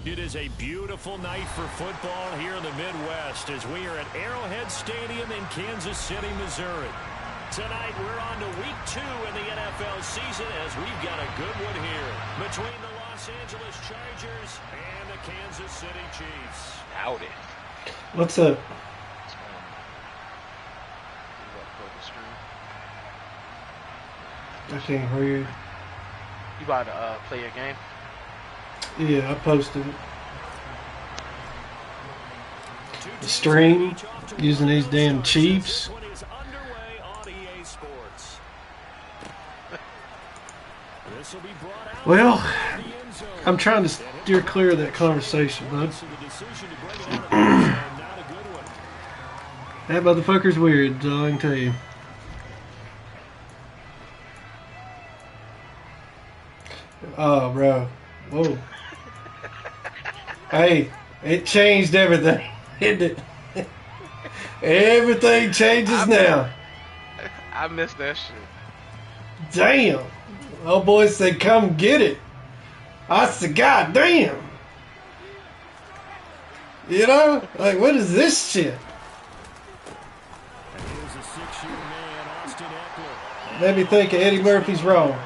It is a beautiful night for football here in the Midwest as we are at Arrowhead Stadium in Kansas City, Missouri. Tonight, we're on to week 2 in the NFL season as we've got a good one here between the Los Angeles Chargers and the Kansas City Chiefs. Howdy. What's up? I can't hear you. You about to play your game? Yeah, I posted it. The stream using these damn Chiefs. Well, I'm trying to steer clear of that conversation, bud. That motherfucker's weird, so I can tell you. Oh, bro. Whoa. Hey, it changed everything, didn't it? Everything changes now. I missed that shit. Damn. Old boy said, come get it. I said, God damn. You know? Like, what is this shit? Made me think of Eddie Murphy's Wrong.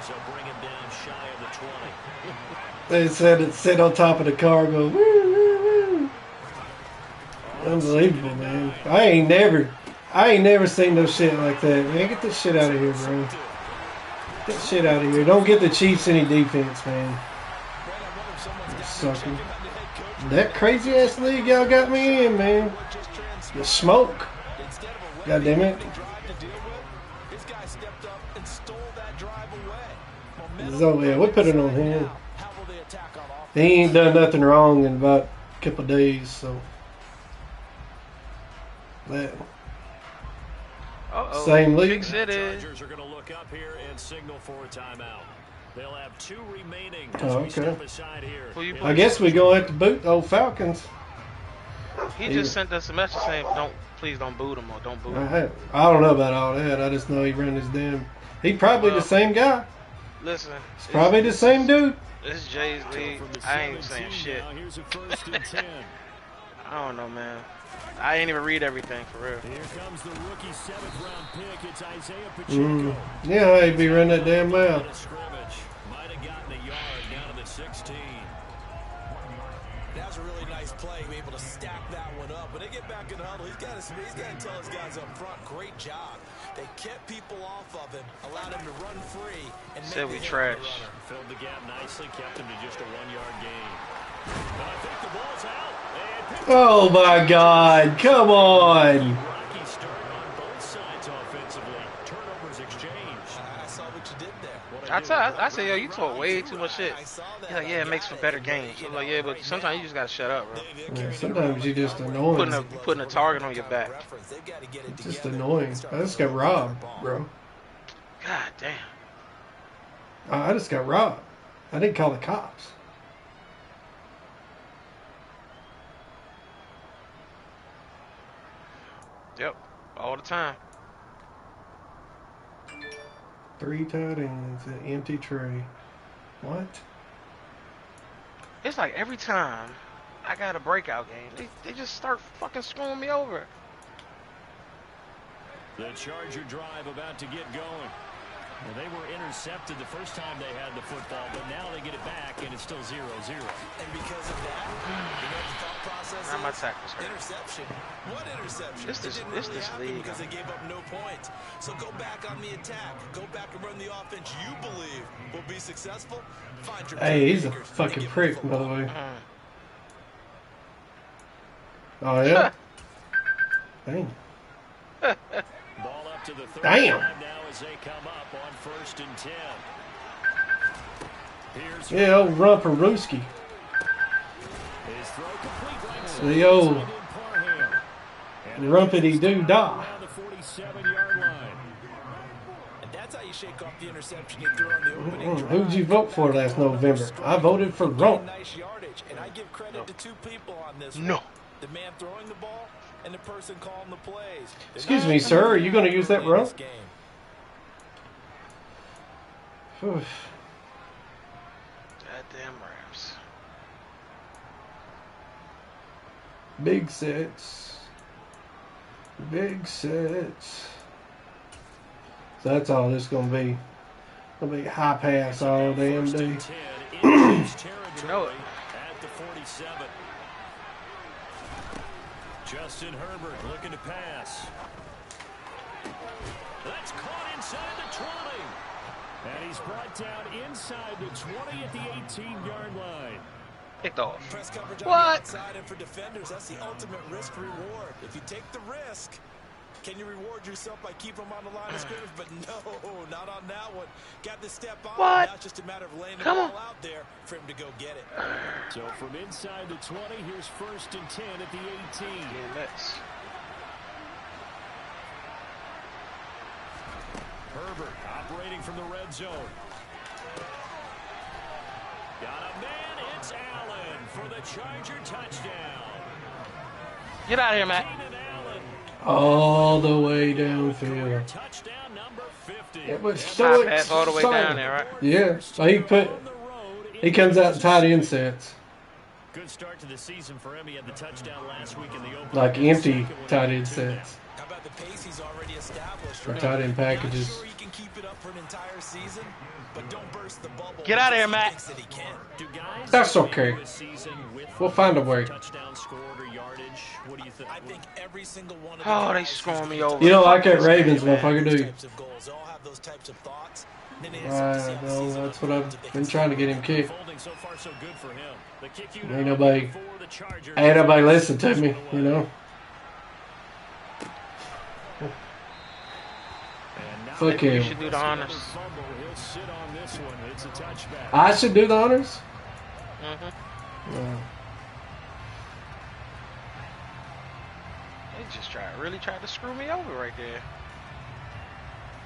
They said it sit on top of the car and go, woo, woo, woo. Unbelievable, man. I ain't never seen no shit like that, man. Get this shit out of here, bro. Get that shit out of here. Don't get the Chiefs any defense, man. Sucker. That crazy ass league y'all got me in, man. The smoke. God damn it. So yeah, we'll put it on him. He ain't done nothing wrong in about a couple of days, so that same league. Chargers are going to look up here and signal for a timeout. They'll have 2 remaining. Oh, okay. Here. I guess we're going to have to boot the old Falcons. He just sent us a message saying, please don't boot him or don't boot him. I don't know about all that. I just know he ran his damn. He probably the same guy. Listen, it's probably the same dude. This Jay's league. I ain't saying shit. I don't know, man. I ain't even read everything for real. Here comes the rookie 7th-round pick. It's Isaiah Pacheco. Yeah, he'd be running that damn mouth. Might have gotten a yard down to the 16. That was a really nice play. Be able to stack that one up. When they get back in the huddle, he's got to tell his guys up front, great job. They kept people off of him, allowed him to run free, and said we trash. Filled the gap nicely, kept him to just a 1-yard gain. But I think the ball's out. Oh my God! Come on! Rocky starting on both sides offensively. Turnovers exchanged. I saw what you did there. I say, yo, you talk way too much shit. He's like, yeah, it makes for better games. I'm like, yeah, but sometimes you just gotta shut up, bro. Yeah, sometimes you just annoying. Putting a target on your back. It's just annoying. I just got robbed, bro. God damn. I just got robbed. I didn't call the cops. Yep, all the time. 3 tight ends, an empty tray. What? It's like every time I got a breakout game, they just start fucking screwing me over. The Charger drive about to get going. Well, they were intercepted the first time they had the football, but now they get it back, and it's still 0-0. And because of that, you know what the thought process Not my is? tackles hurt. Interception. What interception? This league. Because they gave up no points. So go back on the attack. Go back and run the offense you believe will be successful. Find your Hey, he's a fucking prick, by the way. Oh, yeah? Dang. Ball up to the 35 Damn. now as they come up on 1st and 10. Here's Yeah, old Rumperooski. his throw complete right So the old and rumpity-doo-dah. down the 47-yard line. And that's how you shake off the interception you threw on the opening drive. Who'd you vote for last November? I voted for Rump. Nice yardage, and I give credit to 2 people on this No. one. The man throwing the ball and the person calling the plays. Excuse me, sir. Are you going to use that Rump? Goddamn Rams. Big sets. Big sets. So that's all this going to be. It'll be high pass all damn day. You know it. At the 47. Justin Herbert looking to pass. That's caught inside the 20. And he's brought down inside the 20 at the 18-yard line. Picked off. Press coverage on What? the outside, and for defenders, that's the ultimate risk reward. If you take the risk, can you reward yourself by keeping them on the line of scrimmage? But no, not on that one. Got the step on. What? Now it's just a matter of laying the Come ball out there for him to go get it. So from inside the 20, here's 1st and 10 at the 18. Yeah, nuts. Herbert operating from the red zone. Got a man, it's Allen for the Charger touchdown. Get out of here, Matt. Keenan Allen. All the way downfield. Touchdown number 50. It was High so pass all the way down there, right? Yeah. So he comes out and tight end sets. Good start to the season for him. He had the touchdown last week in the opener. Like empty tight end sets. How about the pace he's already established? Or tight end packages. Not sure he can keep it up for an entire season, but don't burst the bubble. Get out of here, Matt. Thinks that he can. Do guys That's go okay. into a season with We'll find a way. touchdown scored or yardage? What do you think? I think every single one of Oh, the they guys screwing me who's over. You don't like that Fuck this Ravens, game, man. motherfucker, do those you? types of goals, they all have those types of thoughts. And then they have to see how the Well, season that's what unfolds, I've if they been can trying to get him kicked. Folding so far so good for him. The kick Ain't nobody, for the Chargers. ain't nobody listen to me, you know. And now Fuck You him. should do the honors. fumble. He'll sit on this one. It's a touchback. I should do the honors. Mm-hmm. No. They just really tried to screw me over right there.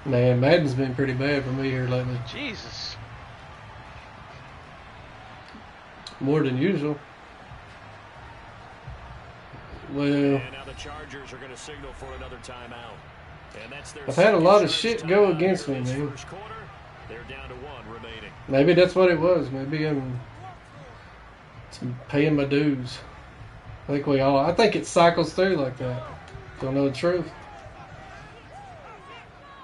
Man, Madden's been pretty bad for me here lately. Jesus. More than usual. Well, And now the Chargers are going to signal for another timeout. And that's their I've had a lot of second shit go timeout against here me, in this man. first quarter. They're down to 1 remaining. maybe that's what it was. Maybe I'm paying my dues. I think it cycles through like that. Don't know the truth.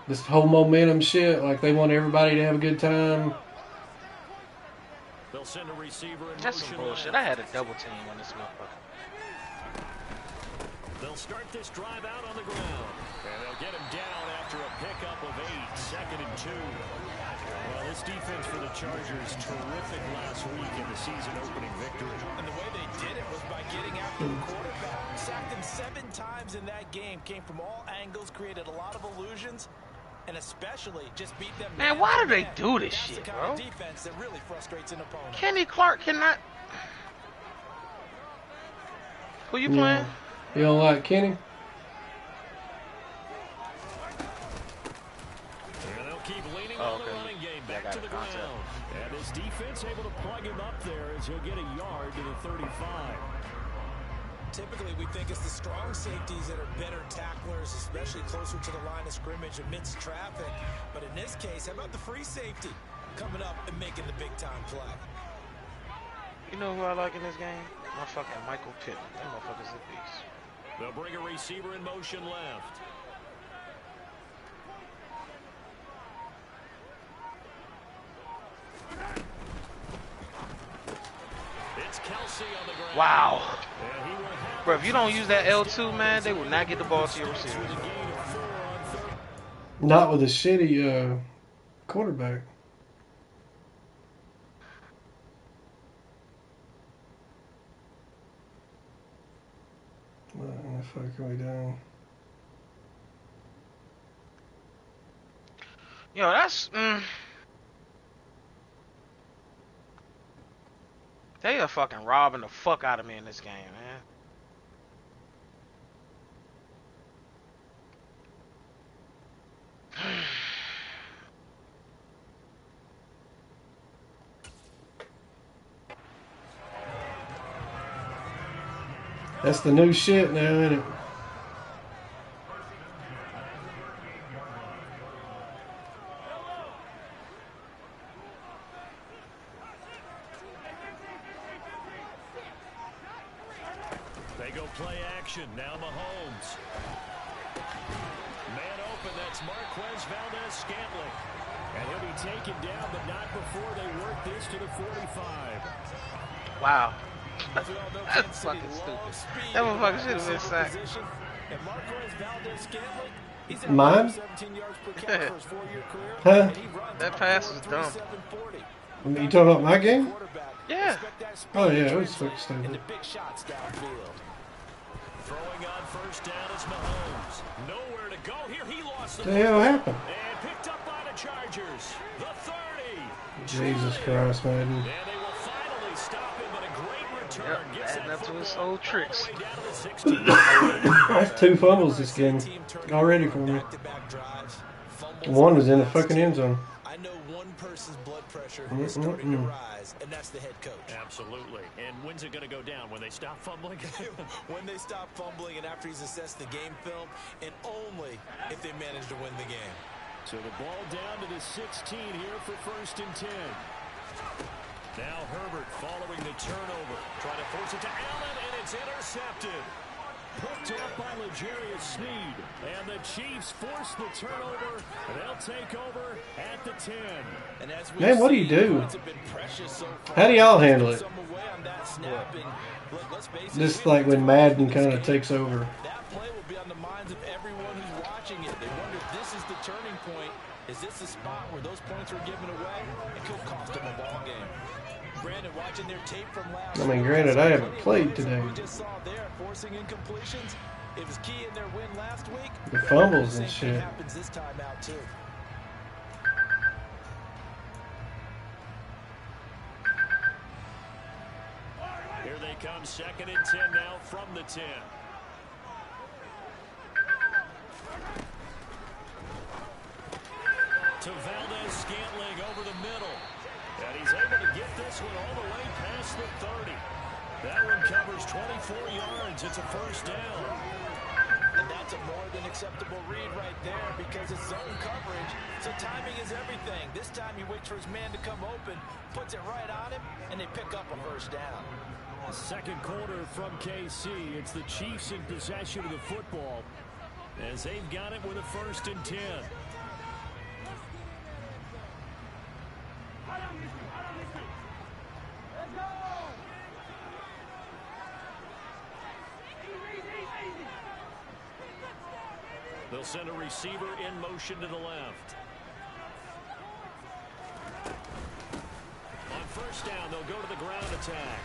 This whole momentum shit, like they want everybody to have a good time. They'll send a receiver in That's some motion bullshit. left. I had a double team on this motherfucker. They'll start this drive out on the ground. And they'll get him down after a pickup of 8. 2nd and 2. Well, this defense for the Chargers, terrific last week in the season opening victory. And the way they did it was by getting after the quarterback. Sacked him 7 times in that game. Came from all angles, created a lot of illusions, and especially just beat them. Man, why do they man. do this That's shit, the kind bro? of defense that really frustrates an opponent. Kenny Clark cannot. Who you playing? You don't like Kenny? And they'll keep leaning Oh, on the okay. running game Yeah, I back got to it. the Concept. ground. And this defense able to plug him up there as he'll get a yard to the 35. Typically, we think it's the strong safeties that are better tacklers, especially closer to the line of scrimmage amidst traffic. But in this case, how about the free safety coming up and making the big-time play? You know who I like in this game? My fucking Michael Pittman. That motherfucker's a beast. They'll bring a receiver in motion left. It's Kelsey on the ground. Wow. And he will have Bro, if you don't use that L2, man, they will not get the ball to your receivers. a gain of 4 on 3rd. Not with a shitty quarterback. What the fuck are we doing? Yo, that's... They are fucking robbing the fuck out of me in this game, man. That's the new shit now, isn't it? They go play action. Now Mahomes. Man open, that's Marquez Valdez-Scantling. And he'll be taken down, but not before they work this to the 45. Wow. That's fucking stupid. That motherfucker should have been sacked. And Marquez Valdez-Scantling, he's at Mine? 17 yards per catch for his 4-year career. Huh? And he runs That pass was dumb. 37-40. You talking about my game? Yeah. Oh, yeah, it was fucking And the stupid. big shots downfield. Throwing on first down is Mahomes. Nowhere to go here. He lost What the hell happened? And picked up by the Chargers. The 30. Jesus Christ, man. And they will finally stop him, but a great return. Yep, Gets adding that up to his football old tricks. all the way down to the 16. That's 2 fumbles this game already for me. One was in the fucking end zone. I know one person's blood pressure is starting to rise, and that's the head coach. Absolutely. And when's it going to go down? When they stop fumbling? When they stop fumbling and after he's assessed the game film, and only if they manage to win the game. So the ball down to the 16 here for 1st and 10. Now Herbert following the turnover. Trying to force it to Allen, and it's intercepted. Picked up by L'Jarius Sneed. And the Chiefs force the turnover. They'll take over at the 10. And as Man, what do you do? How do y'all handle it? Just like when Madden kind of takes over. That play will be on the minds of everyone who's watching it. They wonder if this is the turning point. Is this the spot where those points were given away? It could cost them a ball game. Brandon, watching their tape from last I mean, granted, I haven't played today. we just saw there, forcing incompletions. It was key in their win last week. The fumbles Same and thing shit. happens this time out too. Here they come, 2nd and 10 now from the 10. To Valdez-Scantling over the middle. And he's able to get this one all the way past the 30. That one covers 24 yards. It's a 1st down. And that's a more than acceptable read right there because it's zone coverage. So timing is everything. This time he waits for his man to come open, puts it right on him, and they pick up a 1st down. Second quarter from KC. It's the Chiefs in possession of the football as they've got it with a 1st and 10. They'll send a receiver in motion to the left. On 1st down, they'll go to the ground attack.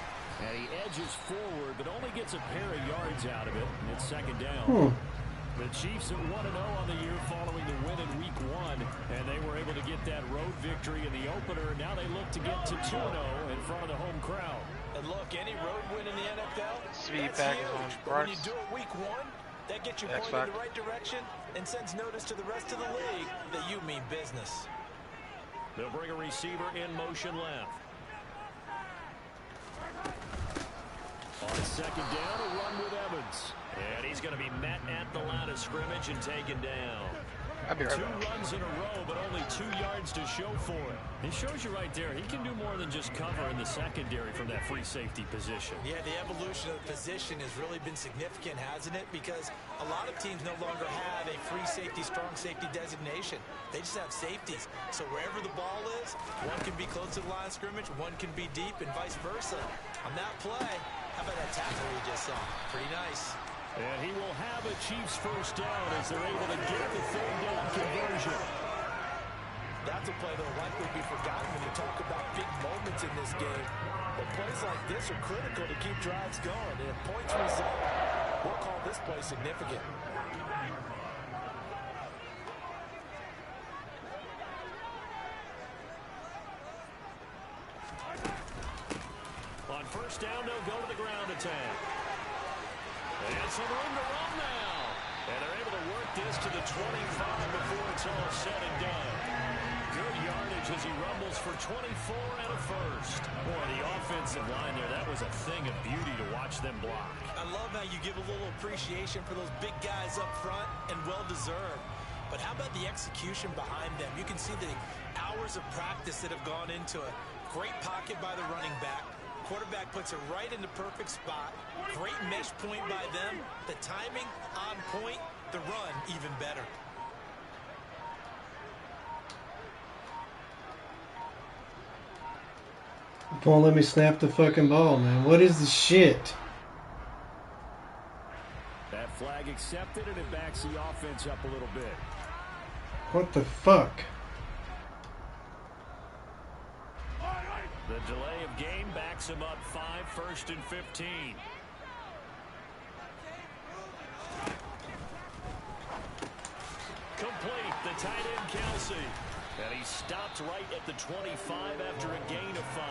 And he edges forward, but only gets a pair of yards out of it. And it's 2nd down. The Chiefs are 1-0 on the year following the win in Week 1. And they were able to get that road victory in the opener. Now they look to get to 2-0 in front of the home crowd. And look, any road win in the NFL, Speed that's package huge. on But when you Bryce. do it Week 1, that gets you X going in factor. the right direction and sends notice to the rest of the league that you mean business. They'll bring a receiver in motion left. On 2nd down, a run with Evans. And he's going to be met at the line of scrimmage and taken down. I'll be right 2 back. runs in a row, but only 2 yards to show for it. It shows you right there, he can do more than just cover in the secondary from that free safety position. Yeah, the evolution of the position has really been significant, hasn't it? Because a lot of teams no longer have a free safety, strong safety designation. They just have safeties. So wherever the ball is, one can be close to the line of scrimmage, one can be deep, and vice versa. On that play, how about that tackle we just saw? Pretty nice. And he will have a Chiefs 1st down as they're able to get the 3rd down conversion. That's a play that will likely be forgotten when you talk about big moments in this game. But plays like this are critical to keep drives going. And if points result, we'll call this play significant. On 1st down, they'll go to the ground attack. And some room to run now. And they're able to work this to the 25 before it's all said and done. Good yardage as he rumbles for 24 and a 1st. Boy, the offensive line there, that was a thing of beauty to watch them block. I love how you give a little appreciation for those big guys up front, and well-deserved. But how about the execution behind them? You can see the hours of practice that have gone into it. Great pocket by the running back. quarterback puts it right in the perfect spot. Great mesh point by them. The timing on point. The run even better. Won't let me snap the fucking ball, man. What is the shit? That flag accepted, and it backs the offense up a little bit. What the fuck? The delay of game backs him up 5, 1st and 15. Complete, the tight end Kelsey. And he stopped right at the 25 after a gain of 5.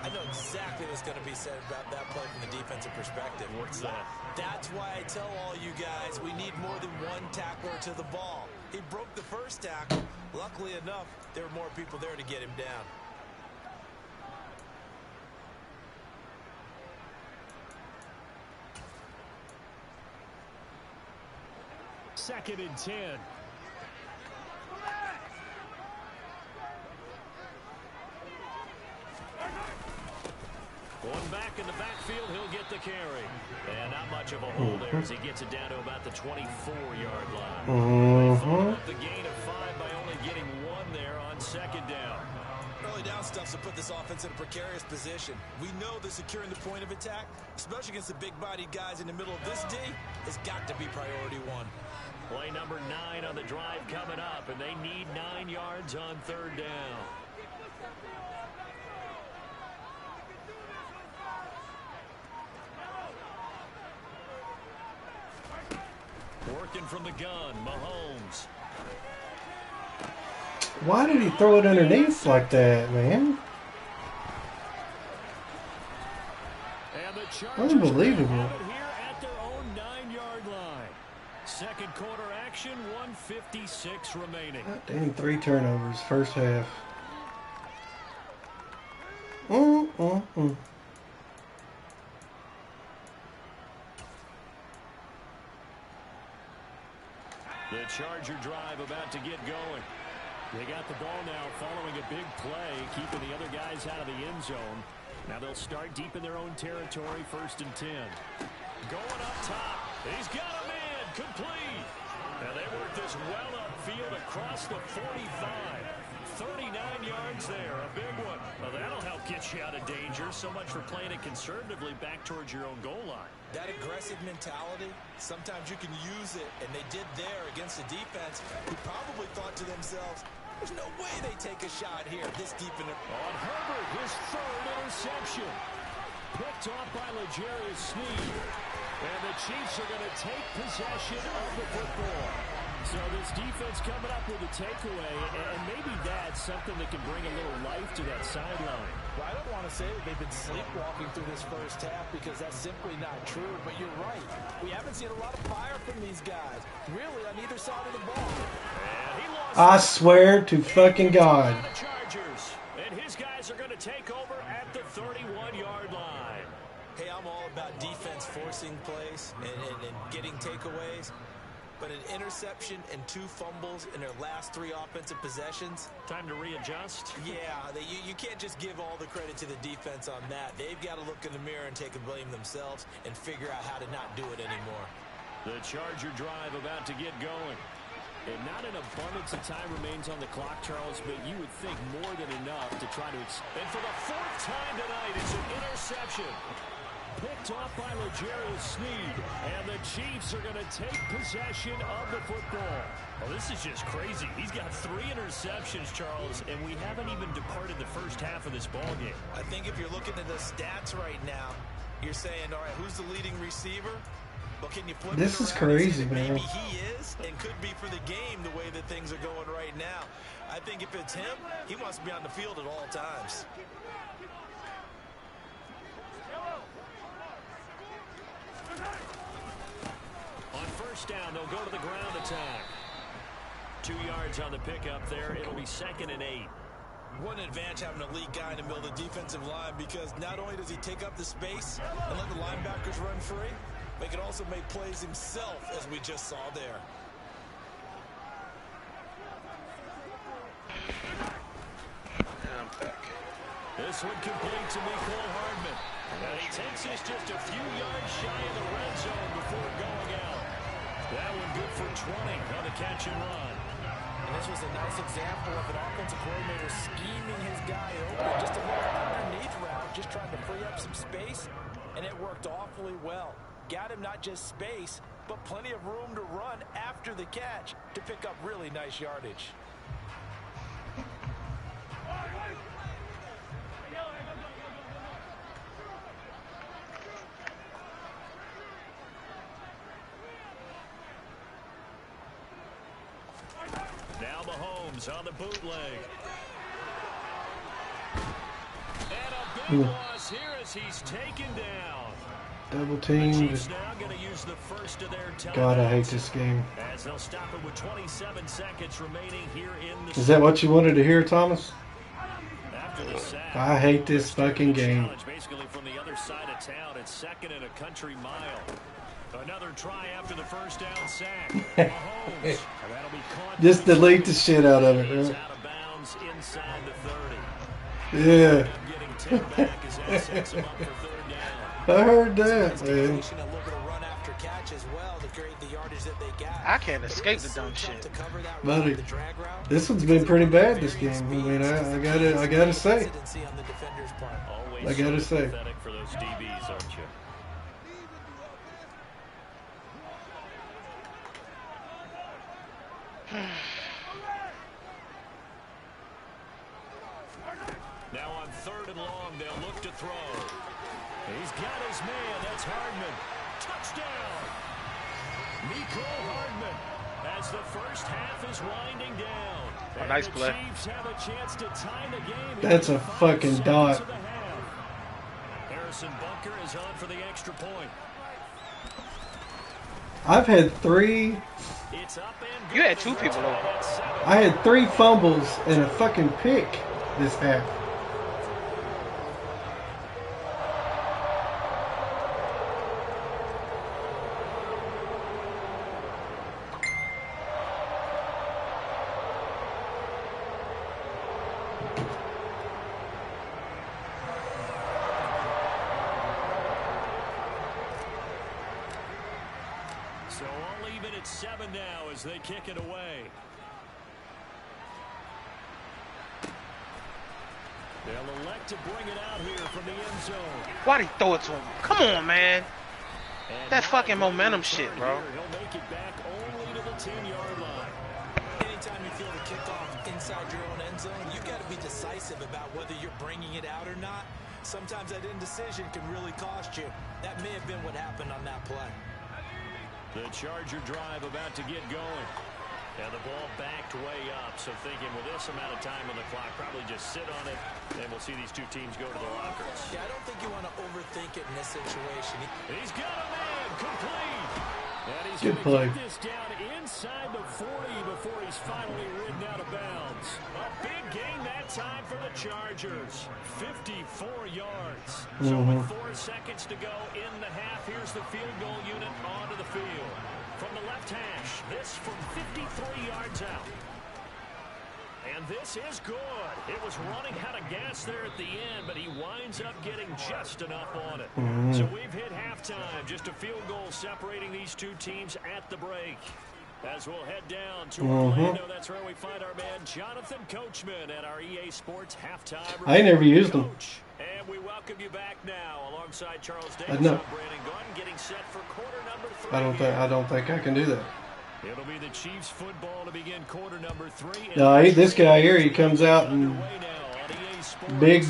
I know exactly what's going to be said about that play from the defensive perspective. What's that? That's why I tell all you guys we need more than one tackler to the ball. He broke the first tackle. Luckily enough, there were more people there to get him down. Second and 10. Going back in the backfield, he'll get the carry. And not much of a hole there as he gets it down to about the 24-yard line. They followed up the gain of 5 by only getting 1 there on second down. Early down stuff's to put this offense in a precarious position. We know that securing the point of attack, especially against the big-bodied guys in the middle of this D, has got to be priority 1. Play number 9 on the drive coming up, and they need 9 yards on third down. Working from the gun, Mahomes. Why did he throw it underneath like that, man? Unbelievable. Here at their own 9-yard line. Second quarter action, 1:56 remaining. God dang, 3 turnovers, first half. The Charger drive about to get going. They got the ball now following a big play, keeping the other guys out of the end zone. Now they'll start deep in their own territory, 1st and 10. Going up top. He's got him in. Complete. Now they work this well upfield across the 45. 39 yards there. A big one. Well, that'll help get you out of danger. So much for playing it conservatively back towards your own goal line. That aggressive mentality, sometimes you can use it, and they did there against the defense who probably thought to themselves, there's no way they take a shot here this deep in the... On Herbert, his 3rd interception. Picked off by L'Jarius Sneed. And the Chiefs are going to take possession of the football. So this defense coming up with a takeaway, and maybe that's something that can bring a little life to that sideline. Well, I don't want to say that they've been sleepwalking through this first half because that's simply not true, but you're right. We haven't seen a lot of fire from these guys, really, on either side of the ball. I swear to fucking God. The Chargers, and his guys are going to take over at the 31-yard line. Hey, I'm all about defense forcing plays and getting takeaways. But an interception and 2 fumbles in their last 3 offensive possessions. Time to readjust? Yeah, you can't just give all the credit to the defense on that. They've got to look in the mirror and take a blame themselves and figure out how to not do it anymore. The Charger drive about to get going. And not an abundance of time remains on the clock, Charles, but you would think more than enough to try to... And for the 4th time tonight, it's an interception. Picked off by L'Jarius Sneed. And the Chiefs are going to take possession of the football. Well, this is just crazy. He's got 3 interceptions, Charles, and we haven't even departed the first half of this ballgame. I think if you're looking at the stats right now, you're saying, all right, who's the leading receiver? Well, can you flip this it is around crazy, and say man. maybe he is and could be for the game the way that things are going right now. I think if it's him, he wants to be on the field at all times. On first down, they'll go to the ground attack. 2 yards on the pickup there. It'll be 2nd and 8. What an advantage having an elite guy in the middle of the defensive line, because not only does he take up the space and let the linebackers run free, but he can also make plays himself, as we just saw there. This one complete to Mecole Hardman. And he takes this just a few yards shy of the red zone before going out. That one good for 20 on the catch and run. And this was a nice example of an offensive coordinator scheming his guy open. Just a little underneath route, just trying to free up some space, and it worked awfully well. Got him not just space, but plenty of room to run after the catch to pick up really nice yardage. Now Mahomes on the bootleg. And a big loss here as he's taken down. Double teamed. God, I hate this game. As they'll stop it with 27 seconds remaining here in the Is that what you wanted to hear, Thomas? after the sack. I hate this fucking game. Basically from the other side of town, it's second and a country mile. Another try after the first down sack. Mahomes. That'll be caught. Just delete the shit out of it, right? Out of bounds inside the 30. Yeah. Getting 10 back as that sets him up for third down. I heard that, man. A little bit of run after catch as well to create the yardage that they got. I can't escape the dumb shit. Buddy, this one's been pretty bad, this game. I mean, I gotta say. I gotta say. Pathetic for those DBs, aren't you? Now on third and long, they'll look to throw. He's got his man. That's Hardman. Touchdown. Mecole Hardman as the first half is winding down. A nice the play. Chiefs have a chance to tie the game. That's a fucking dot. Harrison Bunker is on for the extra point. I've had three. It's up and You had two people over. I had 3 fumbles and a fucking pick this half. So all even at 7 now as they kick it away. They'll elect to bring it out here from the end zone. Why'd he throw it to him? Come on, man. That fucking momentum shit, bro. He'll make it back only to the 10-yard line. Anytime you feel the kickoff inside your own end zone, you got to be decisive about whether you're bringing it out or not. Sometimes that indecision can really cost you. That may have been what happened on that play. The Charger drive about to get going. And the ball backed way up. So thinking with this amount of time on the clock, probably just sit on it. And we'll see these two teams go to the lockers. Yeah, I don't think you want to overthink it in this situation. He's got a man complete. And he's Good going play. to get this down inside the 40 before he's finally ridden out of bounds. A big gain that time for the Chargers. 54 yards. So with 4 seconds to go in the half, here's the field goal unit onto the field. From the left hash, this from 53 yards out. And this is good. It was running out of gas there at the end, but he winds up getting just enough on it. So we've hit halftime. Just a field goal separating these two teams at the break. As we'll head down to Orlando, that's where we find our man Jonathan Coachman at our EA Sports halftime. I never used them. Coach, and we welcome you back now alongside Charles I Davis. know. I'm Brandon Gordon getting set for quarter number 3. I don't think I can do that. It'll be the Chiefs football to begin quarter number 3. No, this guy here, he comes out in big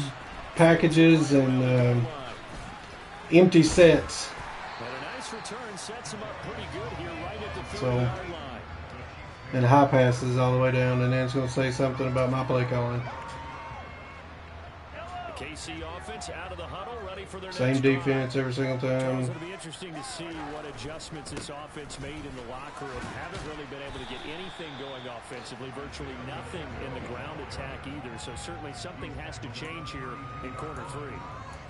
packages and empty sets. And a nice return sets him up pretty good here right at the 30-yard So, line. and high passes all the way down, and then it's going to say something about my play calling. The KC offense out of the huddle, ready for their Same next drive. defense every single time. It'll be interesting to see what adjustments this offense made in the locker room. Haven't really been able to get anything going offensively, virtually nothing in the ground attack either. So certainly something has to change here in quarter 3.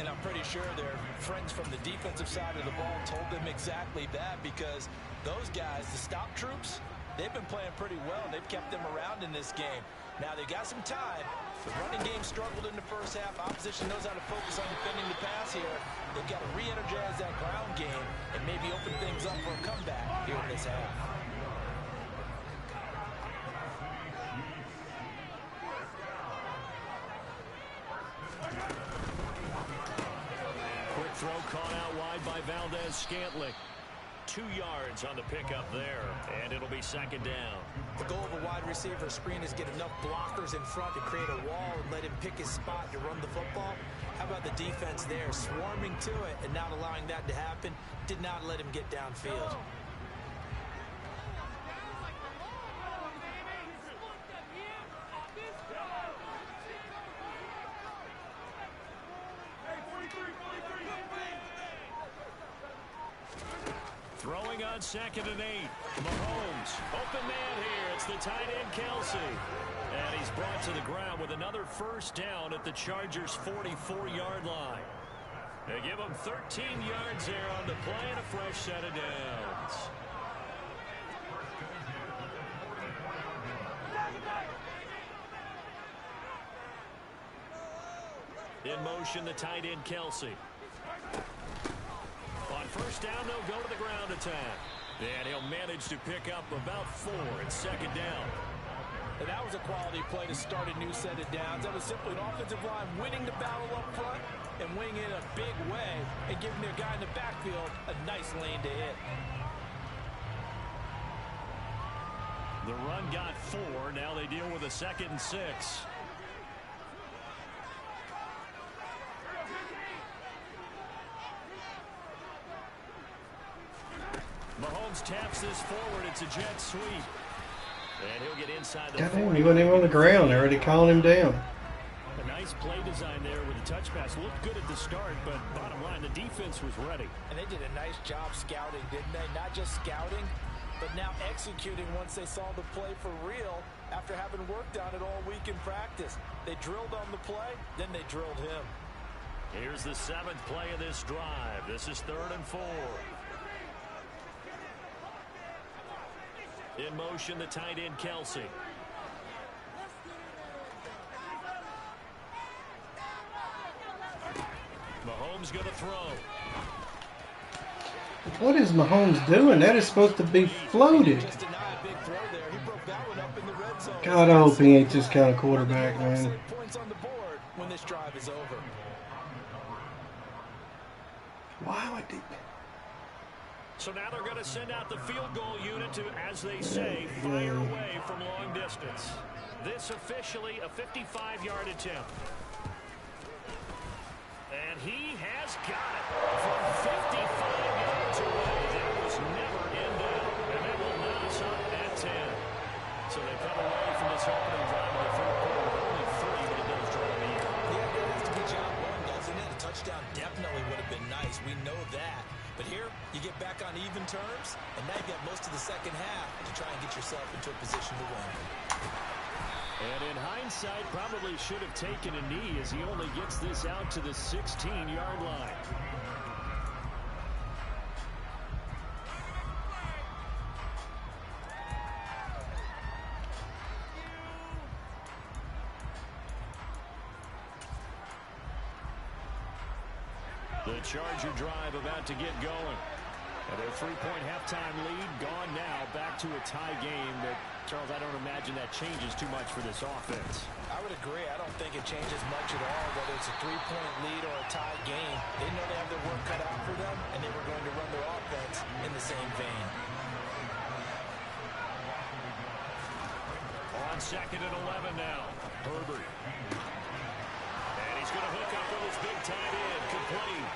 And I'm pretty sure their friends from the defensive side of the ball told them exactly that, because those guys, the stop troops, they've been playing pretty well. They've kept them around in this game. Now they've got some time. The running game struggled in the first half. Opposition knows how to focus on defending the pass here. They've got to re-energize that ground game and maybe open things up for a comeback here in this half. Quick throw caught out wide by Valdez-Scantling. 2 yards on the pickup there, and it'll be second down. The goal of a wide receiver screen is get enough blockers in front to create a wall and let him pick his spot to run the football. How about the defense there, swarming to it and not allowing that to happen? Did not let him get downfield. Throwing on 2nd and 8. Mahomes, open man here. It's the tight end, Kelsey. And he's brought to the ground with another first down at the Chargers' 44-yard line. They give him 13 yards there on the play and a fresh set of downs. In motion, the tight end, Kelsey. On first down, they'll go to the ground attack. And he'll manage to pick up about 4 at second down. And that was a quality play to start a new set of downs. That was simply an offensive line winning the battle up front and winning in a big way and giving their guy in the backfield a nice lane to hit. The run got 4. Now they deal with a 2nd and 6. Mahomes taps this forward. It's a jet sweep. And he'll get inside the God damn, he wasn't even on the ground. They're already calling him down. A nice play design there with the touch pass. Looked good at the start, but bottom line, the defense was ready. And they did a nice job scouting, didn't they? Not just scouting, but now executing once they saw the play for real after having worked on it all week in practice. They drilled on the play, then they drilled him. Here's the 7th play of this drive. This is 3rd and 4. In motion, the tight end, Kelsey. Mahomes going to throw. What is Mahomes doing? That is supposed to be floated. God, I hope he ain't this kind of quarterback, man. Points on the board when this drive is over. Why would they? So now they're going to send out the field goal unit to, as they say, fire away from long distance. This officially a 55-yard attempt. And he has got it from 55 yards away. That was never in doubt. And that will knock us up at 10. So they come away from this opening drive in the 3rd quarter with only 3, but it does draw the year. Yeah, that has to be job one, doesn't it? A touchdown definitely would have been nice. We know that. But here, you get back on even terms, and now you've got most of the second half to try and get yourself into a position to win. And in hindsight, probably should have taken a knee as he only gets this out to the 16-yard line. The Charger drive about to get going. And their 3-point halftime lead gone now, back to a tie game. But Charles, I don't imagine that changes too much for this offense. I would agree. I don't think it changes much at all, whether it's a 3-point lead or a tie game. They know they have their work cut out for them, and they were going to run their offense in the same vein. On 2nd and 11 now, Herbert. And he's going to hook up with his big tight end, complete.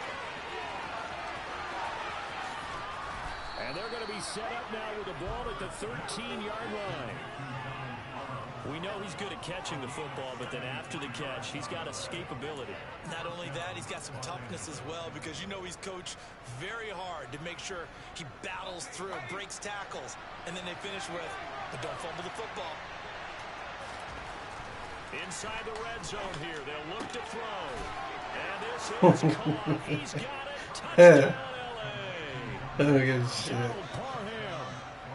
And they're going to be set up now with the ball at the 13-yard line. We know he's good at catching the football, but then after the catch, he's got escapability. Not only that, he's got some toughness as well, because you know he's coached very hard to make sure he battles through, breaks tackles, and then they finish with, but don't fumble the football. Inside the red zone here, they'll look to throw. And this is caught. He's got it. Touchdown, LA. Oh, good shit. Donald Parham.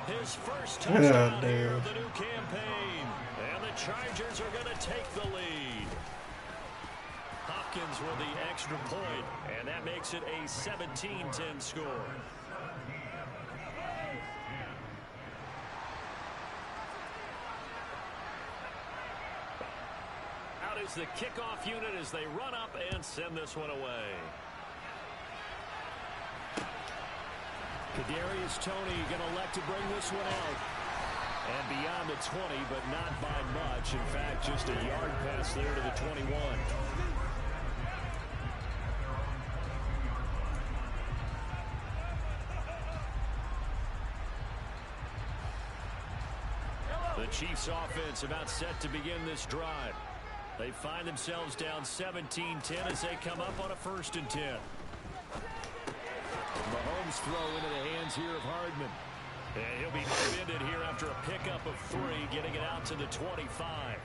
His first touchdown here of the new campaign. And the Chargers are going to take the lead. Hopkins with the extra point, and that makes it a 17-10 score. Out is the kickoff unit as they run up and send this one away. Kadarius Toney going to elect to bring this one out. And beyond the 20, but not by much. In fact, just a yard pass there to the 21. The Chiefs offense about set to begin this drive. They find themselves down 17-10 as they come up on a 1st and 10. Mahomes throw into the hands here of Hardman. And he'll be defended here after a pickup of 3, getting it out to the 25.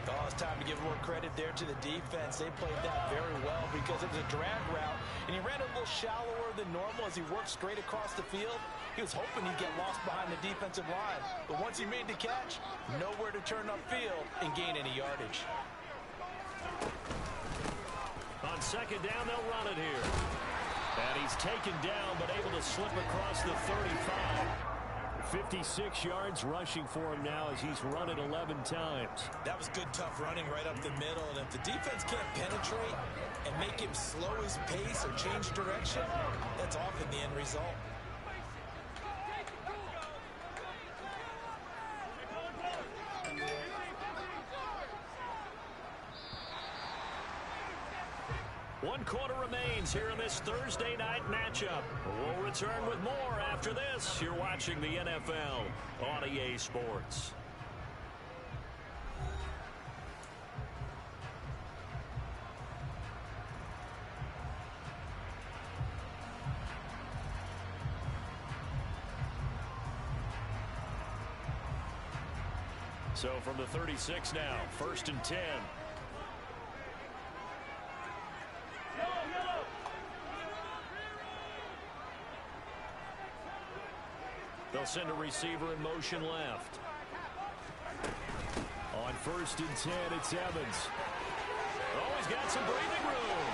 Oh, it's time to give more credit there to the defense. They played that very well because it was a drag route, and he ran a little shallower than normal as he worked straight across the field. He was hoping he'd get lost behind the defensive line, but once he made the catch, nowhere to turn upfield and gain any yardage. On 2nd down, they'll run it here. And he's taken down, but able to slip across the 35. 56 yards rushing for him now as he's run it 11 times. That was good, tough running right up the middle. And if the defense can't penetrate and make him slow his pace or change direction, that's often the end result. One quarter remains here in this Thursday night matchup. We'll return with more after this. You're watching the NFL on EA Sports. So from the 36 now, 1st and 10. They'll send a receiver in motion left. On 1st and 10, it's Evans. Oh, he's got some breathing room.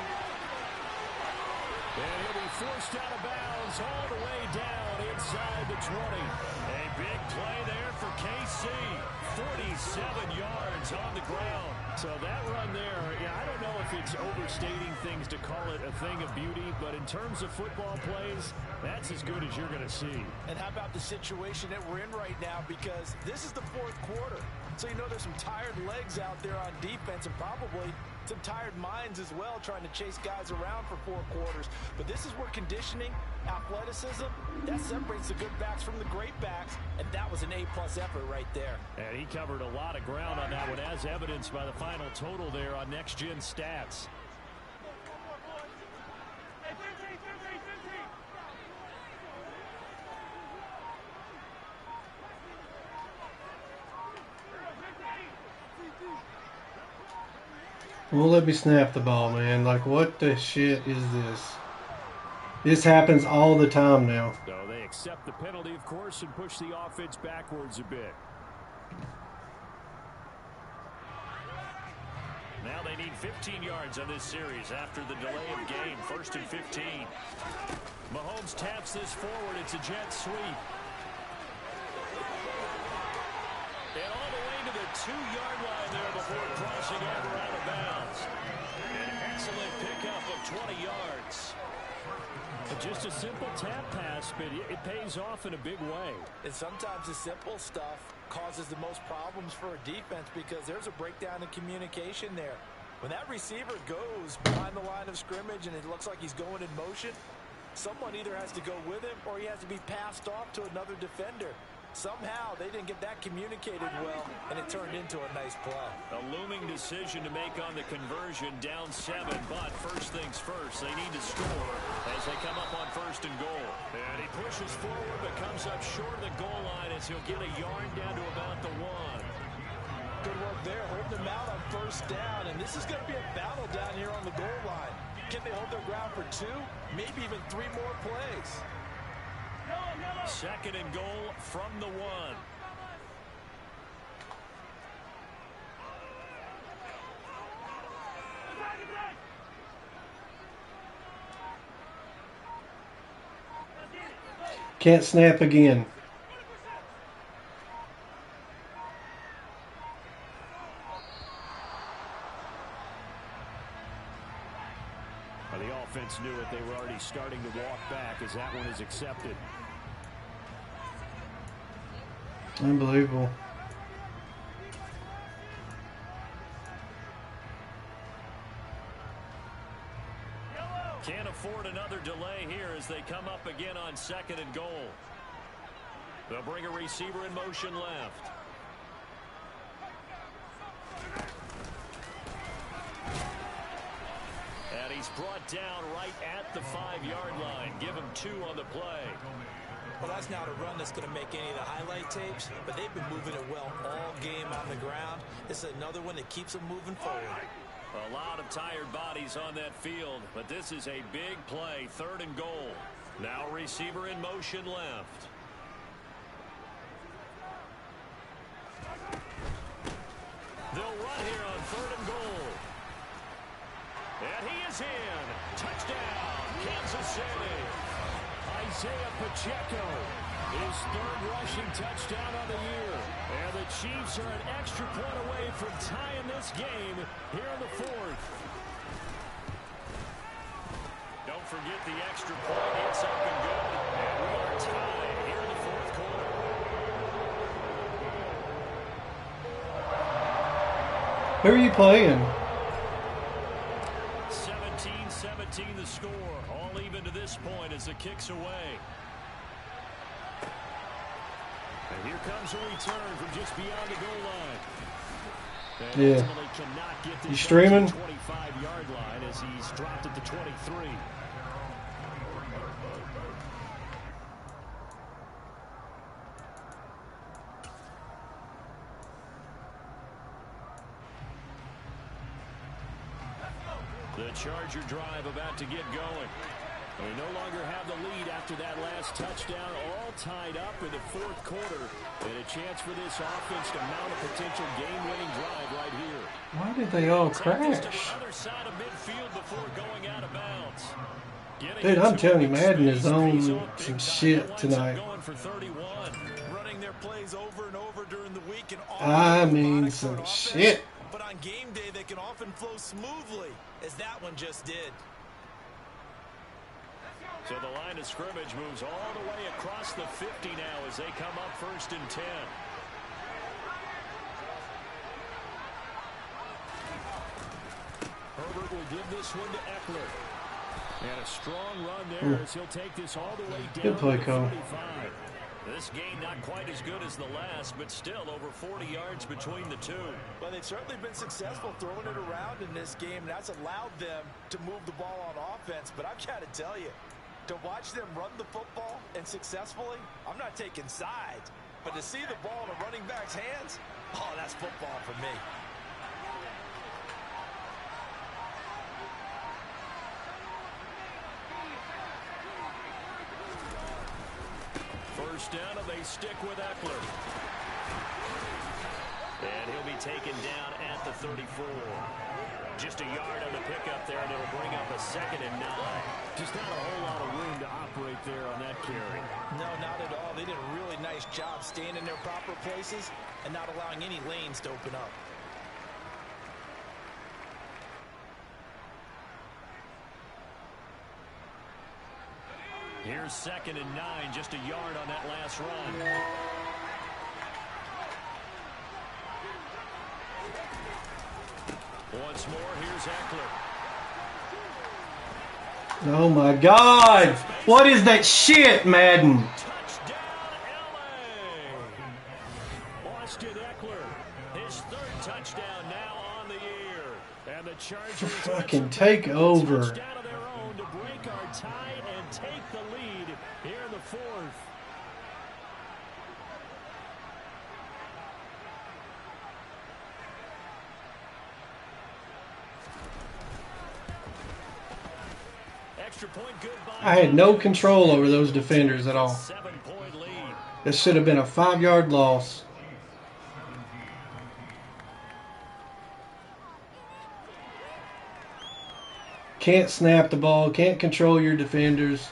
And he'll be forced out of bounds all the way down inside the 20. A big play there for KC. 47 yards on the ground. So that run there, yeah, I don't know if it's overstating things to call it a thing of beauty, but in terms of football plays, that's as good as you're going to see. And how about the situation that we're in right now? Because this is the 4th quarter. So you know there's some tired legs out there on defense and probably some tired minds as well trying to chase guys around for 4 quarters. But this is where conditioning, athleticism, that separates the good backs from the great backs. And that was an A-plus effort right there. And he covered a lot of ground on that one, as evidenced by the final total there on Next Gen Stats. Won't let me snap the ball, man. Like, what the shit is this? This happens all the time now. So they accept the penalty, of course, and push the offense backwards a bit. Now they need 15 yards on this series after the delay of game. 1st and 15. Mahomes taps this forward. It's a jet sweep. And all the way to the 2-yard line there before crossing over out of bounds. An excellent pickup of 20 yards. Just a simple tap pass, but it pays off in a big way. And sometimes the simple stuff causes the most problems for a defense because there's a breakdown in communication there. When that receiver goes behind the line of scrimmage and it looks like he's going in motion, someone either has to go with him or he has to be passed off to another defender. Somehow they didn't get that communicated well, and it turned into a nice play. A looming decision to make on the conversion, down 7, but first things first, they need to score as they come up on 1st and goal. And he pushes forward but comes up short of the goal line as he'll get a yard down to about the 1. Good work there, holding them out on 1st down, and this is going to be a battle down here on the goal line. Can they hold their ground for 2, maybe even 3 more plays? Second and goal from the 1. Can't snap again. Well, the offense knew it. They were already starting to walk back as that one is accepted. Unbelievable. Can't afford another delay here as they come up again on second and goal. They'll bring a receiver in motion left. And he's brought down right at the 5-yard line. Give him 2 on the play. Well, that's not a run that's going to make any of the highlight tapes, but they've been moving it well all game on the ground. This is another one that keeps them moving forward. A lot of tired bodies on that field, but this is a big play, 3rd and goal. Now receiver in motion left. They'll run here on 3rd and goal. And he is in. Touchdown, Kansas City. Isaiah Pacheco, his 3rd rushing touchdown of the year. And the Chiefs are an extra point away from tying this game here in the 4th. Don't forget the extra point. It's up and good. And we are tied here in the 4th quarter. Who are you playing? 17-17 the score. All even to this point as the kick's away. And here comes a return from just beyond the goal line. And Yeah. You streaming? 25-yard line as he's dropped at the 23. The Charger drive about to get going. We no longer have the lead after that last touchdown, all tied up in the 4th quarter. And a chance for this offense to mount a potential game-winning drive right here. Why did they all crash? To the other side of midfield before going out of bounds. Dude, I'm telling you, Madden is on some shit tonight. Going for 31, running their plays over and over during the week and I mean some shit. But on game day, they can often flow smoothly, as that one just did. So the line of scrimmage moves all the way across the 50 now as they come up 1st and 10. Herbert will give this one to Eckler. And a strong run there as he'll take this all the way down Good play, to Cole. 35. This game not quite as good as the last, but still over 40 yards between the two. Well, they've certainly been successful throwing it around in this game, and that's allowed them to move the ball on offense. But I've got to tell you, to watch them run the football and successfully, I'm not taking sides. But to see the ball in a running back's hands, oh, that's football for me. First down, and they stick with Eckler. And he'll be taken down at the 34. Just a yard on the pickup there, and it'll bring up a 2nd and 9. Just not a whole lot of room to operate there on that carry. No, not at all. They did a really nice job staying in their proper places and not allowing any lanes to open up. Here's 2nd and 9, just a yard on that last run. Once more, here's Eckler. Oh my God! What is that shit, Madden? Touchdown, L.A. Austin Eckler, his 3rd touchdown now on the year. And the Chargers Fucking take over. touchdown of their own to break our tie and take the lead here in the 4th. Extra point good by I had no control over those defenders at all. 7-point lead. This should have been a 5-yard loss. Can't snap the ball, can't control your defenders.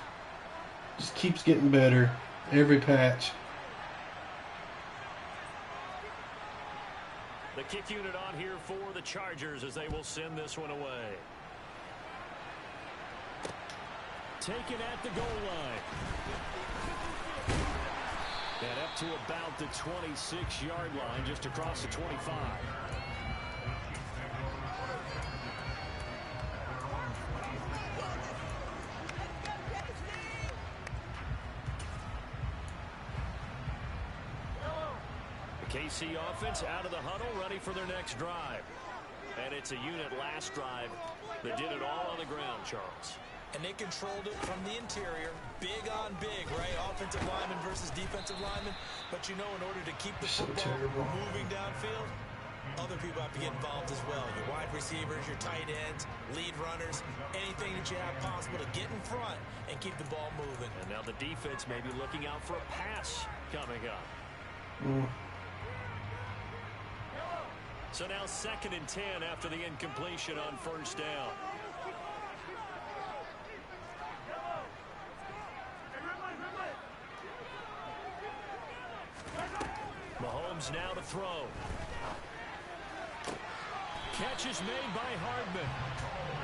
Just keeps getting better every patch. The kick unit on here for the Chargers as they will send this one away. Taken at the goal line. And up to about the 26-yard line, just across the 25. KC offense out of the huddle, ready for their next drive. And it's a unit last drive that did it all on the ground, Charles. And they controlled it from the interior. Big on big, right? Offensive lineman versus defensive lineman. But you know, in order to keep the football moving downfield, other people have to get involved as well. Your wide receivers, your tight ends, lead runners, anything that you have possible to get in front and keep the ball moving. And now the defense may be looking out for a pass coming up. So now 2nd and 10 after the incompletion on first down. Mahomes now to throw. Catch is made by Hardman.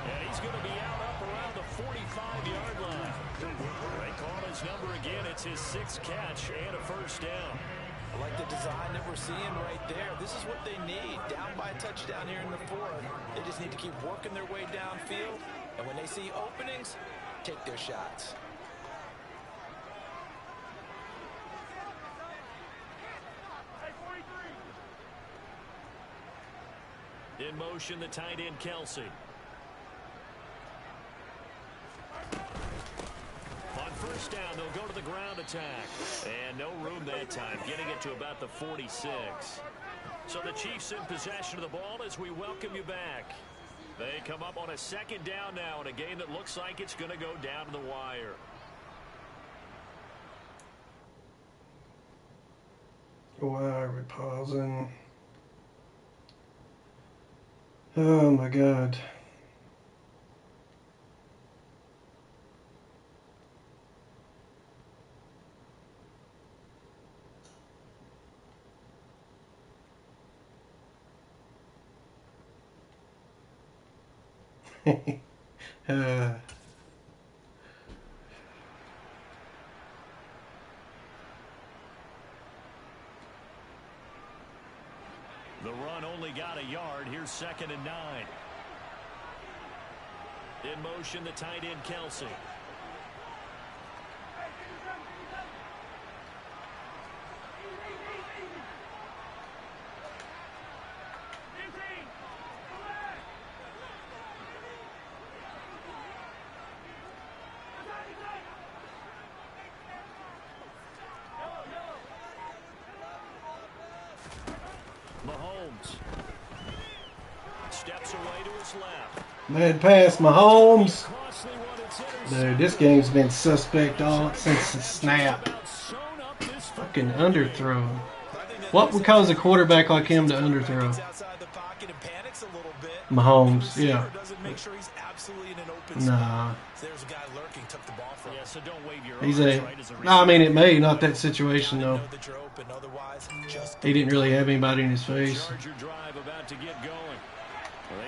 And he's going to be out up around the 45-yard line. They call his number again. It's his 6th catch and a first down. I like the design that we're seeing right there. This is what they need. Down by a touchdown here in the 4th. They just need to keep working their way downfield. And when they see openings, take their shots. In motion, the tight end, Kelsey. On first down, they'll go to the ground attack. And no room that time, getting it to about the 46. So the Chiefs in possession of the ball as we welcome you back. They come up on a 2nd down now in a game that looks like it's going to go down to the wire. Why are we pausing? Oh my God. The run only got a yard. Here's 2nd and 9. In motion, the tight end, Kelsey. Mahomes steps away to his left. Bad pass, Mahomes. Dude, this game's been suspect all since the snap. Fucking underthrow. What would cause a quarterback like him to underthrow? Mahomes, yeah. Nah. He's no, I mean it may, not that situation though. He didn't really have anybody in his face.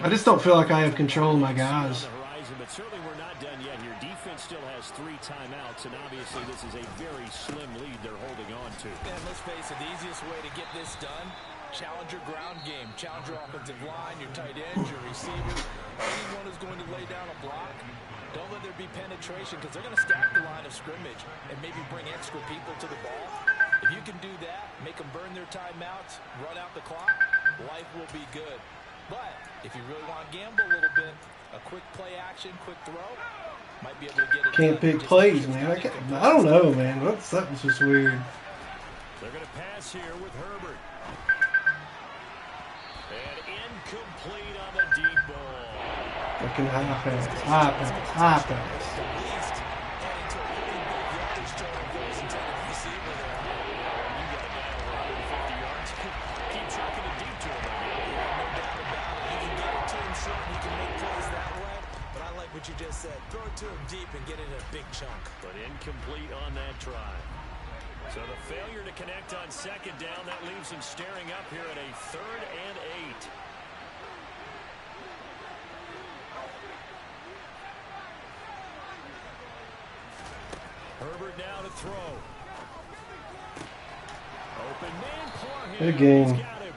I just don't feel like I have control of my guys. But certainly we're not done yet here. Defense still has 3 timeouts, and obviously this is a very slim lead they're holding on to. And let's face it, the easiest way to get this done, challenge your ground game. Challenge your offensive line, your tight ends, your receivers. Anyone who's going to lay down a block, don't let there be penetration because they're going to stack the line of scrimmage and maybe bring extra people to the ball. If you can do that, make them burn their timeouts, run out the clock, life will be good. But if you really want to gamble a little bit, a quick play action, quick throw, might be able to get it. Can't pick plays, man. I don't know, man. Something's just weird. They're going to pass here with Herbert. And incomplete on the deep ball. Fucking high pass. said, throw it to him deep and get it in a big chunk. But incomplete on that try. So the failure to connect on second down, that leaves him staring up here at a 3rd and 8. Herbert now to throw. Open man for him. Good game. He's got him.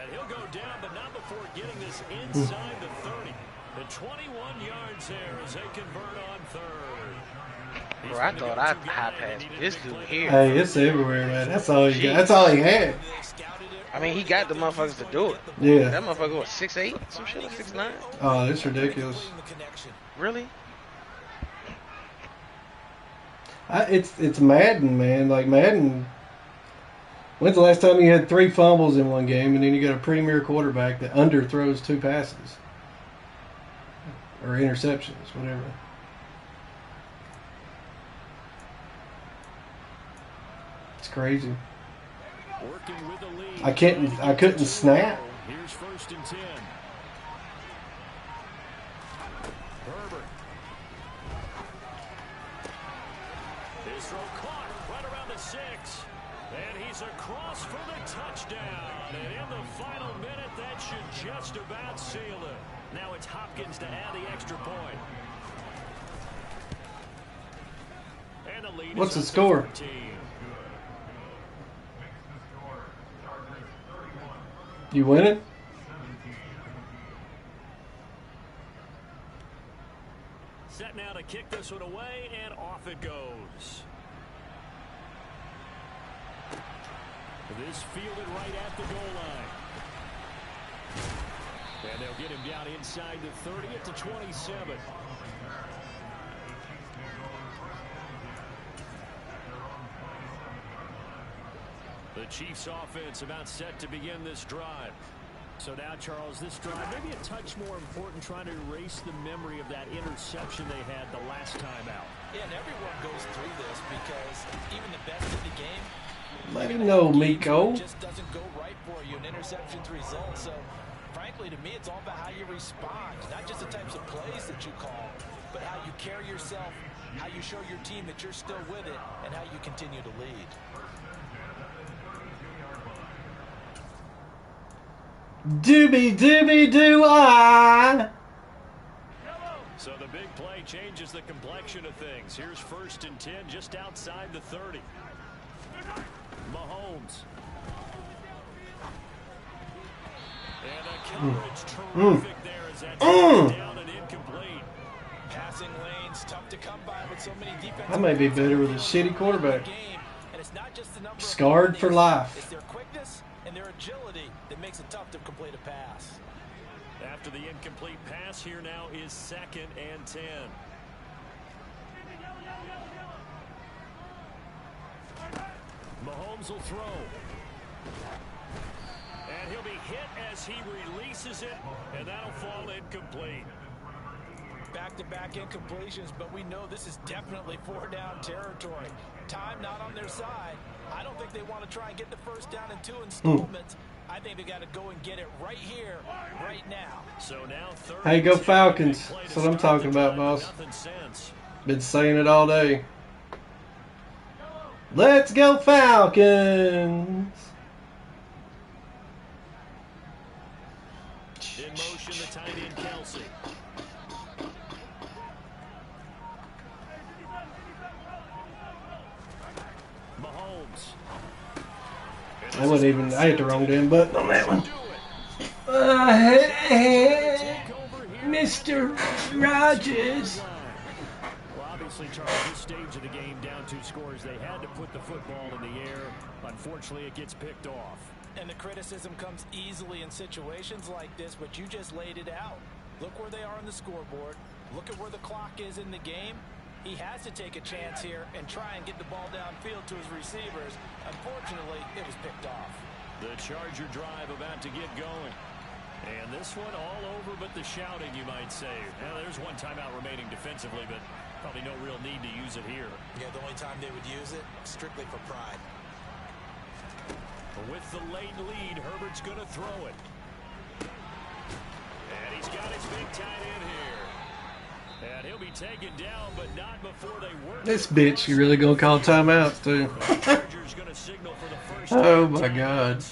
And he'll go down, but not before getting this inside the 30. The 21 yards there as they convert on 3rd. Bro, I thought I'd high pass this dude here. Hey, it's everywhere, man. That's all he got. That's all he had. I mean, he got the motherfuckers to do it. Yeah. That motherfucker was 6'8", some shit, like 6'9". Oh, it's ridiculous. Really? It's Madden, man. Like Madden. When's the last time you had 3 fumbles in one game, and then you got a premier quarterback that underthrows 2 passes or interceptions, whatever. It's crazy. Working with the lead. I couldn't snap. Here's 1st and 10. Herbert. His throw caught right around the 6. And he's across for the touchdown. And in the final minute, that should just about seal it. Now it's Hopkins to add the extra point. And the lead What's is the score? 13. You winning? Set now to kick this one away, and off it goes. This fielded right at the goal line. And they'll get him down inside the 30 at the 27. The Chiefs offense about set to begin this drive. So now, Charles, this drive maybe a touch more important, trying to erase the memory of that interception they had the last time out. Yeah, and everyone goes through this because even the best in the game, Let him know, Miko. just doesn't go right for you. An interception's result. So, frankly, to me, it's all about how you respond. Not just the types of plays that you call, but how you carry yourself, how you show your team that you're still with it, and how you continue to lead. Doobie doobie doo ah. So the big play changes the complexion of things. Here's 1st and 10 just outside the 30. Mahomes. And a coverage terrific there as that's down and incomplete. Passing lanes, tough to come by with so many defensive. I may be better with a shitty quarterback. And it's not just the number of Scarred for life. It's their quickness and their agility that makes it tough to complete a pass. After the incomplete pass, here now is 2nd and 10. Mahomes will throw. And he'll be hit as he releases it, and that'll fall incomplete. Back-to-back incompletions, but we know this is definitely 4-down territory. Time not on their side. I don't think they want to try and get the first down in 2 installments. I think they got to go and get it right here, right now. So now 3rd. Hey, go Falcons. That's what I'm talking about, boss. Been saying it all day. Let's go Falcons. In motion, the tight end Kelsey. Mahomes. I wasn't even. I hit the wrong damn button on that one. Mr. Rogers. Well, obviously, Charles, this stage of the game, down 2 scores, they had to put the football in the air. Unfortunately, it gets picked off. And the criticism comes easily in situations like this, but you just laid it out. Look where they are on the scoreboard. Look at where the clock is in the game. He has to take a chance here and try and get the ball downfield to his receivers. Unfortunately, it was picked off. The Charger drive about to get going. And this one all over but the shouting, you might say. Now, there's one timeout remaining defensively, but probably no real need to use it here. Yeah, the only time they would use it, strictly for pride. With the late lead, Herbert's going to throw it. And he's got his big tight end here. And he'll be taken down, but not before they work. This bitch, you really gonna call timeouts too? Oh my God.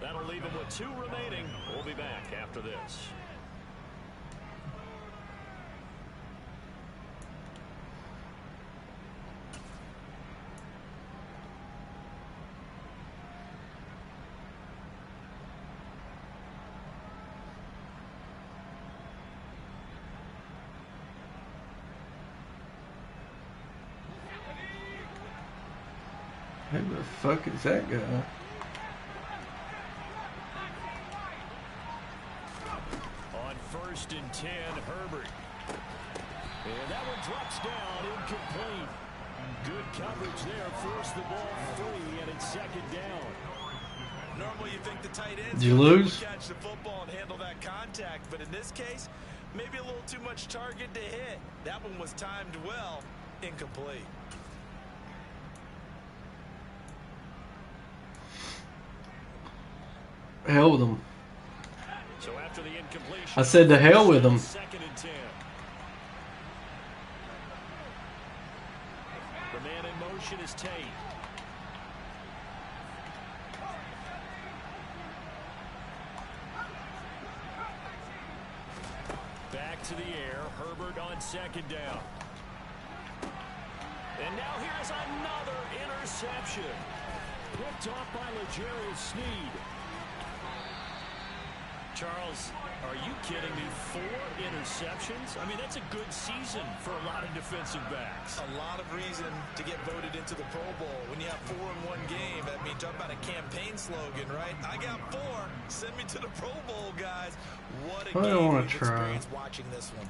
That'll leave him with 2 remaining. We'll be back after this. Who the fuck is that guy? On 1st and 10, Herbert. And that one drops down, incomplete. Good coverage there, forced the ball free, and it's 2nd down. Normally you think the tight ends Did you lose? Catch the football and handle that contact, but in this case, maybe a little too much target to hit. That one was timed well, incomplete. Hell with them. So after the incompletion, I said to hell with them. 2nd and 10. The man in motion is Tate. Back to the air. Herbert on 2nd down. And now here's another interception. Picked off by L'Jarius Sneed. Charles, are you kidding me? 4 interceptions? I mean, that's a good season for a lot of defensive backs. A lot of reason to get voted into the Pro Bowl. When you have 4 in one game, I mean, talk about a campaign slogan, right? I got 4. Send me to the Pro Bowl, guys. What a I don't game wanna we've try. experienced watching this one.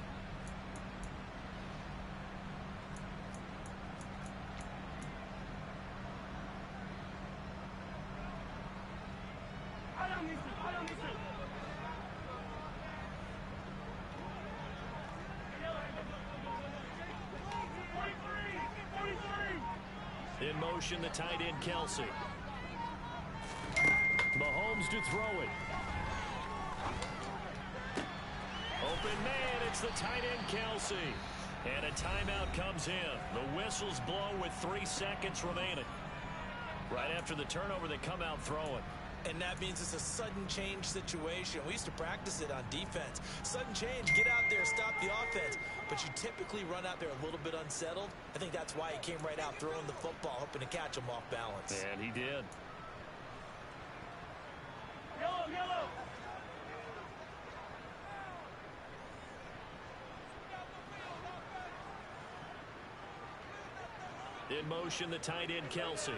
In motion, the tight end, Kelsey. Mahomes to throw it. Open man, it's the tight end, Kelsey. And a timeout comes in. The whistles blow with 3 seconds remaining. Right after the turnover, they come out throwing. And that means it's a sudden change situation. We used to practice it on defense. Sudden change, get out there, stop the offense. But you typically run out there a little bit unsettled. I think that's why he came right out throwing the football, hoping to catch him off balance. And he did. In motion, the tight end, Kelsey.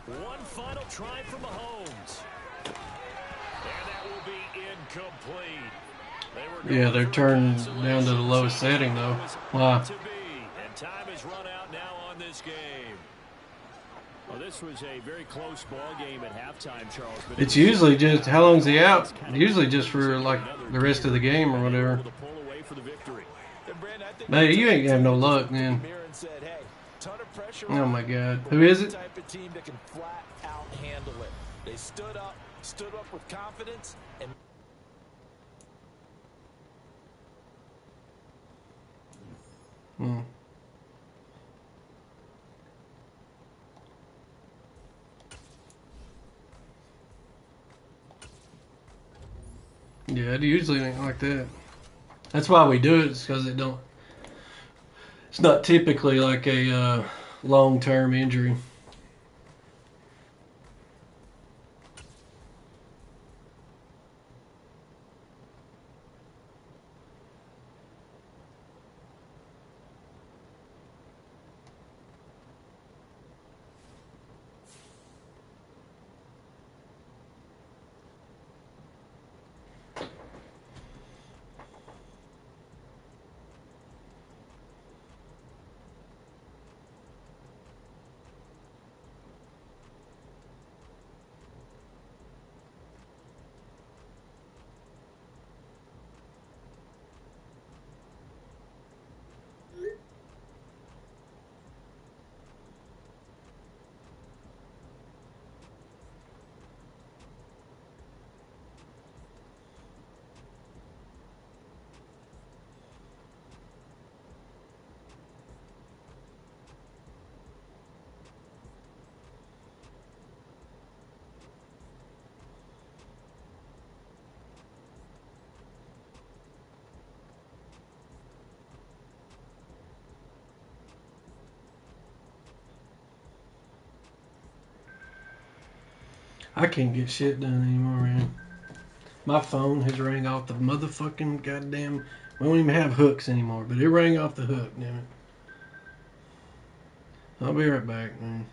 One final try for Mahomes. And that will be incomplete. Yeah, they're turned down to the lowest setting though. Wow. And time is run out now on this game. Well, this was a very close ball game at halftime, Charles. But It's usually just, how long's he out? Usually just for like the rest of the game or whatever. Man, you ain't have no luck, man. Oh my God. Who is it? Type of team that can flat out handle it. They stood up with confidence and Yeah, it usually ain't like that. That's why we do it, is because it's not typically like a long-term injury. I can't get shit done anymore, man. My phone has rang off the motherfucking goddamn. We don't even have hooks anymore, but it rang off the hook, damn it. I'll be right back, man.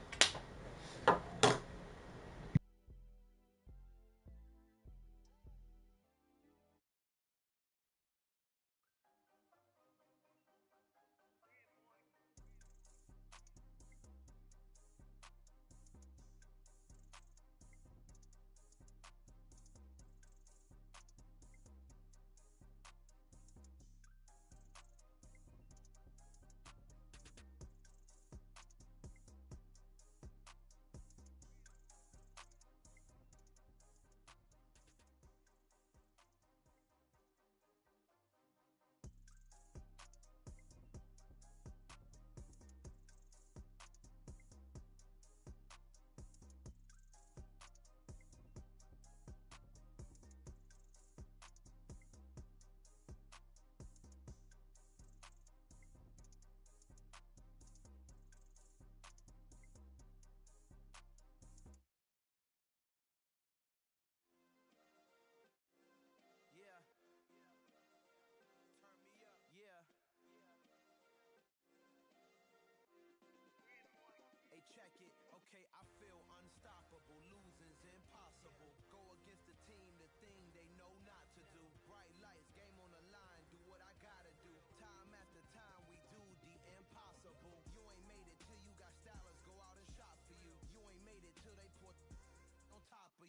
Check it, okay, I feel unstoppable, lose